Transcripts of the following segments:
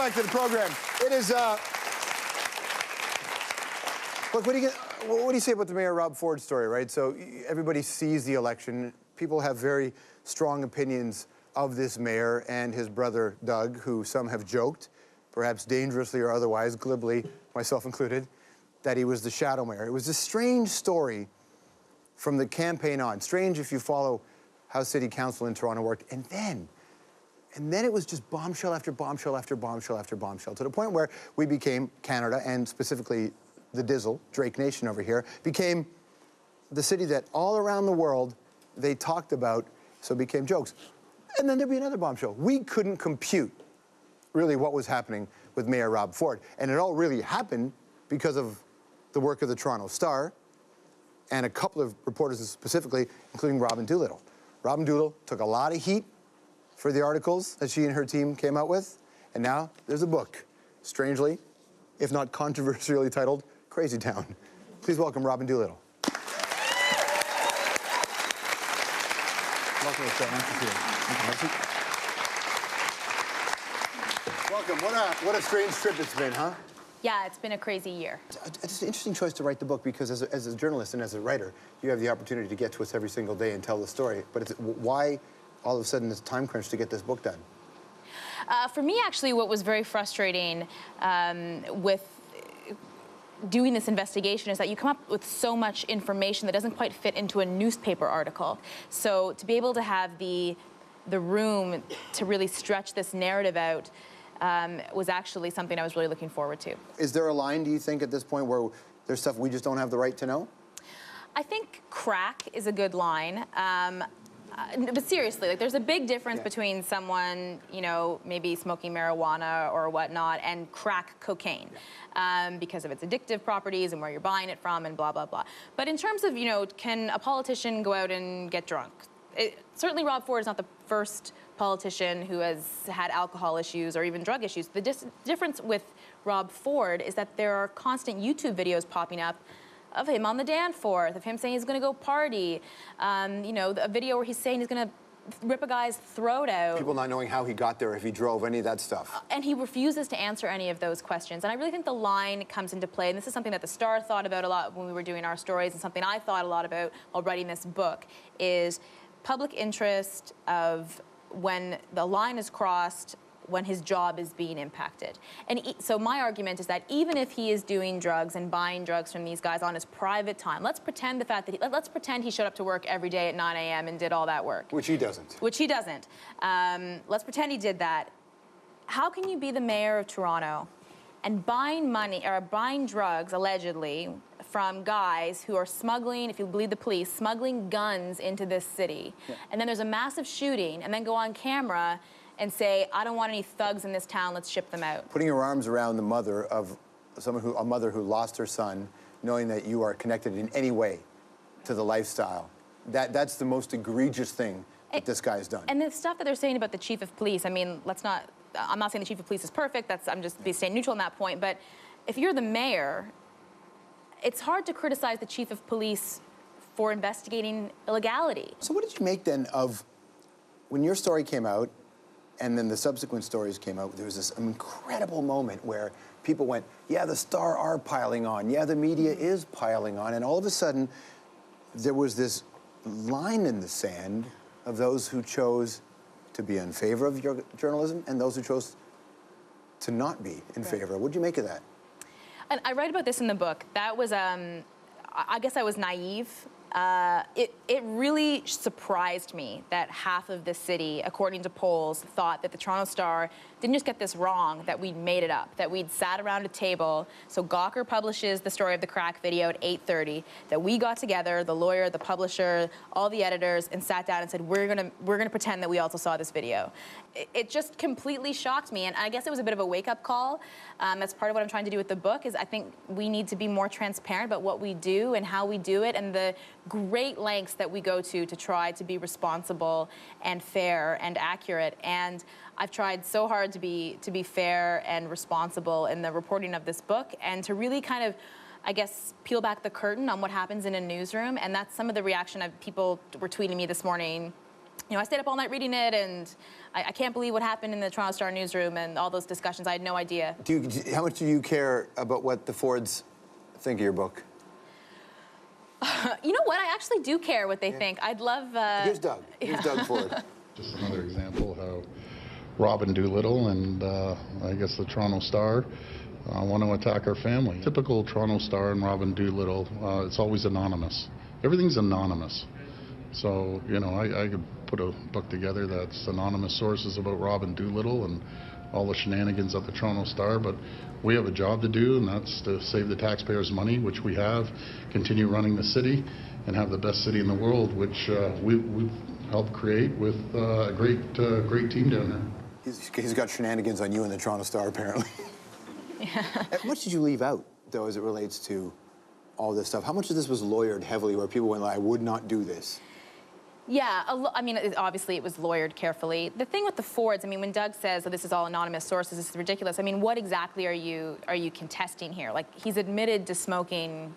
back to the program. It is, look, what do you say about the Mayor Rob Ford story, right? So everybody sees the election. People have very strong opinions of this mayor and his brother, Doug, who some have joked, perhaps dangerously or otherwise, glibly, myself included, that he was the shadow mayor. It was a strange story from the campaign on. Strange if you follow how city council in Toronto worked. And then it was just bombshell after bombshell after bombshell after bombshell, to the point where we became, Canada, and specifically the Dizzle, Drake Nation over here, became the city that all around the world they talked about, so it became jokes. And then there'd be another bombshell. We couldn't compute really what was happening with Mayor Rob Ford. And it all really happened because of the work of the Toronto Star and a couple of reporters specifically, including Robyn Doolittle. Robyn Doolittle took a lot of heat for the articles that she and her team came out with, and now there's a book, strangely, if not controversially titled, Crazy Town. Please welcome Robyn Doolittle. Welcome, nice to see you. Welcome. What a strange trip it's been, huh? Yeah, it's been a crazy year. It's an interesting choice to write the book because as a journalist and as a writer, you have the opportunity to get to us every single day and tell the story. But why all of a sudden this time crunch to get this book done? For me, actually, what was very frustrating with doing this investigation is that you come up with so much information that doesn't quite fit into a newspaper article. So to be able to have the room to really stretch this narrative out was actually something I was really looking forward to. Is there a line, do you think, at this point where there's stuff we just don't have the right to know? I think crack is a good line. But seriously, like, there's a big difference between someone, you know, maybe smoking marijuana or whatnot and crack cocaine because of its addictive properties and where you're buying it from and blah, blah, blah. But in terms of, you know, can a politician go out and get drunk? Certainly Rob Ford is not the first politician who has had alcohol issues or even drug issues. The difference with Rob Ford is that there are constant YouTube videos popping up of him on the Danforth, of him saying he's going to go party, you know, a video where he's saying he's going to rip a guy's throat out. People not knowing how he got there, if he drove, any of that stuff. And he refuses to answer any of those questions. And I really think the line comes into play, and this is something that the Star thought about a lot when we were doing our stories, and something I thought a lot about while writing this book, is public interest of when the line is crossed, when his job is being impacted. And so my argument is that even if he is doing drugs and buying drugs from these guys on his private time, let's pretend the fact that let's pretend he showed up to work every day at 9 a.m. and did all that work. Which he doesn't. Which he doesn't. Let's pretend he did that. How can you be the mayor of Toronto and buying money or buying drugs, allegedly, from guys who are smuggling, if you believe the police, smuggling guns into this city, and then there's a massive shooting, and then go on camera and say, I don't want any thugs in this town, let's ship them out. Putting your arms around the mother of a mother who lost her son, knowing that you are connected in any way to the lifestyle, that's the most egregious thing that this guy has done. And the stuff that they're saying about the chief of police, I mean, I'm not saying the chief of police is perfect, I'm just staying neutral on that point, but if you're the mayor, it's hard to criticize the chief of police for investigating illegality. So what did you make then of, when your story came out, and then the subsequent stories came out, there was this incredible moment where people went, yeah, the Star are piling on, yeah, the media is piling on, and all of a sudden, there was this line in the sand of those who chose to be in favor of your journalism and those who chose to not be in favor. What did you make of that? And I write about this in the book. That was, I guess I was naive. It really surprised me that half of the city, according to polls, thought that the Toronto Star didn't just get this wrong, that we'd made it up, that we'd sat around a table. So Gawker publishes the story of the crack video at 8:30, that we got together, the lawyer, the publisher, all the editors, and sat down and said, we're gonna pretend that we also saw this video. It just completely shocked me, and I guess it was a bit of a wake-up call. That's part of what I'm trying to do with the book, is I think we need to be more transparent about what we do and how we do it, and the great lengths that we go to try to be responsible and fair and accurate. And I've tried so hard to be fair and responsible in the reporting of this book, and to really kind of, I guess, peel back the curtain on what happens in a newsroom. And that's some of the reaction people were tweeting me this morning you know, I stayed up all night reading it, and I can't believe what happened in the Toronto Star newsroom and all those discussions. I had no idea. How much do you care about what the Fords think of your book? You know what? I actually do care what they think. I'd love... Here's Doug. Here's Doug Ford. Just another example how Robyn Doolittle and I guess the Toronto Star want to attack our family. Typical Toronto Star and Robyn Doolittle, it's always anonymous. Everything's anonymous. So, you know, I could put a book together that's anonymous sources about Robyn Doolittle and all the shenanigans at the Toronto Star, but we have a job to do, and that's to save the taxpayers' money, which we have, continue running the city, and have the best city in the world, which we've helped create with a great team down there. He's got shenanigans on you and the Toronto Star, apparently. Yeah. How much did you leave out, though, as it relates to all this stuff? How much of this was lawyered heavily, where people went like, I would not do this? Yeah, I mean, obviously it was lawyered carefully. The thing with the Fords, I mean, when Doug says, oh, this is all anonymous sources, this is ridiculous, I mean, what exactly are you contesting here? Like, he's admitted to smoking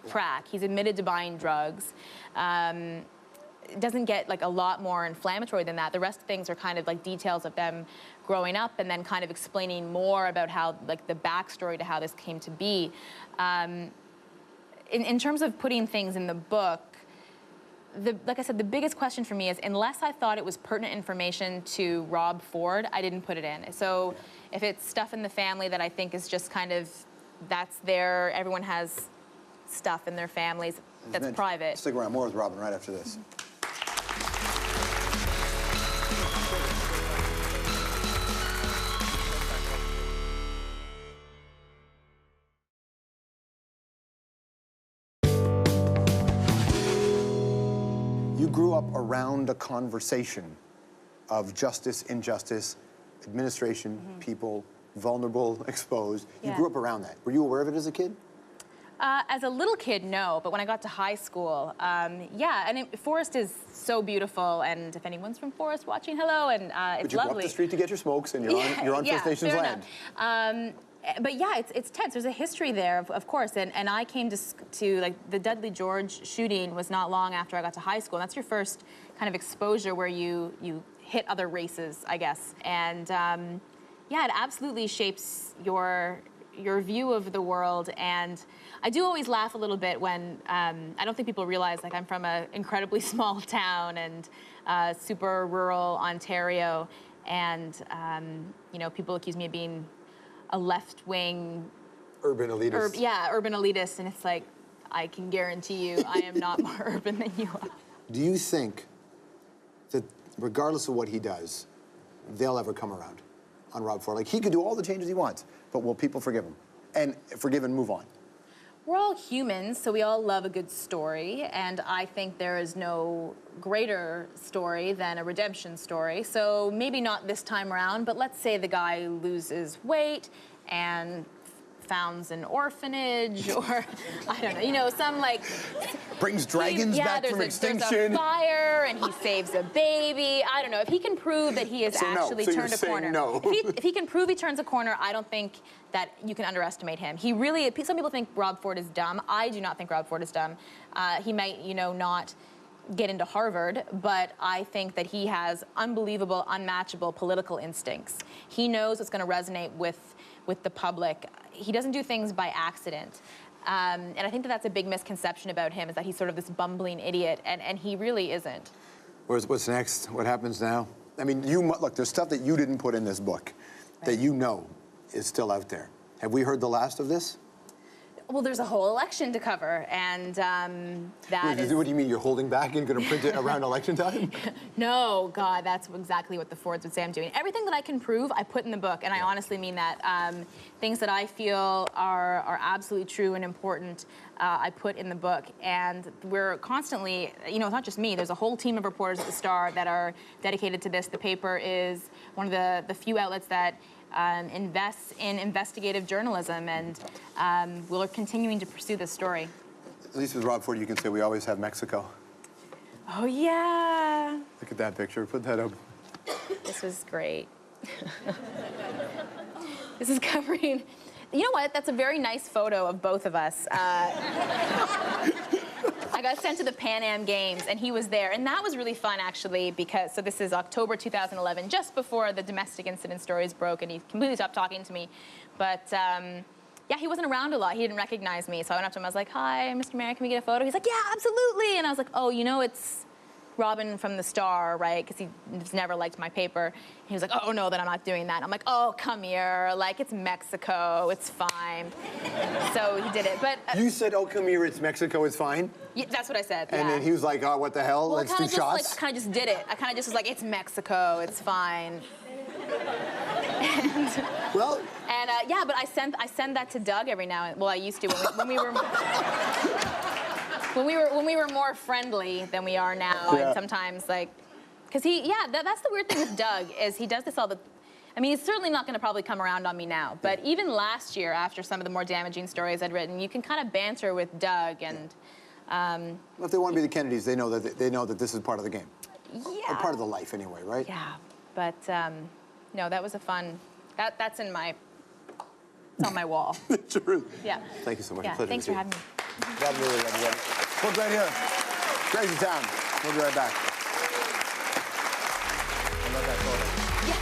crack, he's admitted to buying drugs. It doesn't get, like, a lot more inflammatory than that. The rest of things are kind of like details of them growing up and then kind of explaining more about how, like, the backstory to how this came to be. In terms of putting things in the book, like I said, the biggest question for me is, unless I thought it was pertinent information to Rob Ford, I didn't put it in. So if it's stuff in the family that I think is just kind of, that's there, everyone has stuff in their families that's private. Stick around, more with Robyn right after this. You grew up around a conversation of justice, injustice, administration, people, vulnerable, exposed. You grew up around that. Were you aware of it as a kid? As a little kid, no, but when I got to high school, yeah, and Forest is so beautiful, and if anyone's from Forest watching, hello, and it's lovely. But you go up the street to get your smokes, and you're on First Nations land. But yeah, it's tense. There's a history there, of course, and I came to like, the Dudley George shooting was not long after I got to high school, and that's your first kind of exposure where you hit other races, I guess, and yeah, it absolutely shapes your view of the world. And I do always laugh a little bit when I don't think people realize, like, I'm from an incredibly small town and super rural Ontario, and you know, people accuse me of being a left-wing urban elitist. Urban elitist, and it's like, I can guarantee you I am not more urban than you are. Do you think that regardless of what he does, they'll ever come around on Rob Ford? Like, he could do all the changes he wants, but will people forgive him? And forgive and move on? We're all humans, so we all love a good story, and I think there is no greater story than a redemption story. So maybe not this time around, but let's say the guy loses weight and founds an orphanage, or I don't know, you know, some like brings dragons back from extinction. There's a fire and he saves a baby. I don't know, if he can prove that he has actually turned a corner. No. If he can prove he turns a corner, I don't think that you can underestimate him. He really, some people think Rob Ford is dumb. I do not think Rob Ford is dumb. He might, you know, not get into Harvard, but I think that he has unbelievable, unmatchable political instincts. He knows what's going to resonate with the public. He doesn't do things by accident. And I think that that's a big misconception about him, is that he's sort of this bumbling idiot, and he really isn't. What's next? What happens now? I mean, look, there's stuff that you didn't put in this book that you know is still out there. Have we heard the last of this? Well, there's a whole election to cover, and that is... What do you mean, you're holding back and going to print it around election time? No, God, that's exactly what the Fords would say I'm doing. Everything that I can prove, I put in the book, and I honestly mean that. Things that I feel are absolutely true and important, I put in the book. And we're constantly, you know, it's not just me, there's a whole team of reporters at the Star that are dedicated to this. The paper is one of the few outlets that invests in investigative journalism, and we're continuing to pursue this story. At least with Rob Ford, you can say we always have Mexico. Oh, yeah. Look at that picture. Put that up. This was great. This is covering... You know what? That's a very nice photo of both of us. I got sent to the Pan Am Games, and he was there. And that was really fun, actually, because, so this is October 2011, just before the domestic incident stories broke, and he completely stopped talking to me. But, yeah, he wasn't around a lot. He didn't recognize me. So I went up to him. I was like, hi, Mr. Mayor, can we get a photo? He's like, yeah, absolutely. And I was like, oh, you know, it's Robyn from the Star, right? Because he just never liked my paper. He was like, oh, no, then I'm not doing that. I'm like, oh, come here. Like, it's Mexico. It's fine. So he did it. But You said, oh, come here, it's Mexico, it's fine? yeah, that's what I said. And then he was like, oh, what the hell? Well, Let's do shots? I kind of just did it. I kind of just was like, it's Mexico. It's fine. Well, And yeah, but I send that to Doug every now and well, I used to when we were when we were more friendly than we are now. Yeah. And sometimes like, because that's the weird thing with Doug is he does this all the. I mean, he's certainly not going to probably come around on me now. But even last year, after some of the more damaging stories I'd written, you can kind of banter with Doug and. Well, if they want to be the Kennedys, they know that this is part of the game. Yeah. Or part of the life, anyway, right? Yeah, but no, that was a fun. That's in my. It's on my wall. True. Yeah. Thank you so much. Yeah. Pleasure Thanks to for see you. having me. Love you, everybody. Look right here. Crazy town. We'll be right back. I love that photo. Yeah.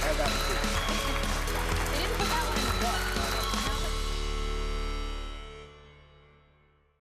I have that one too.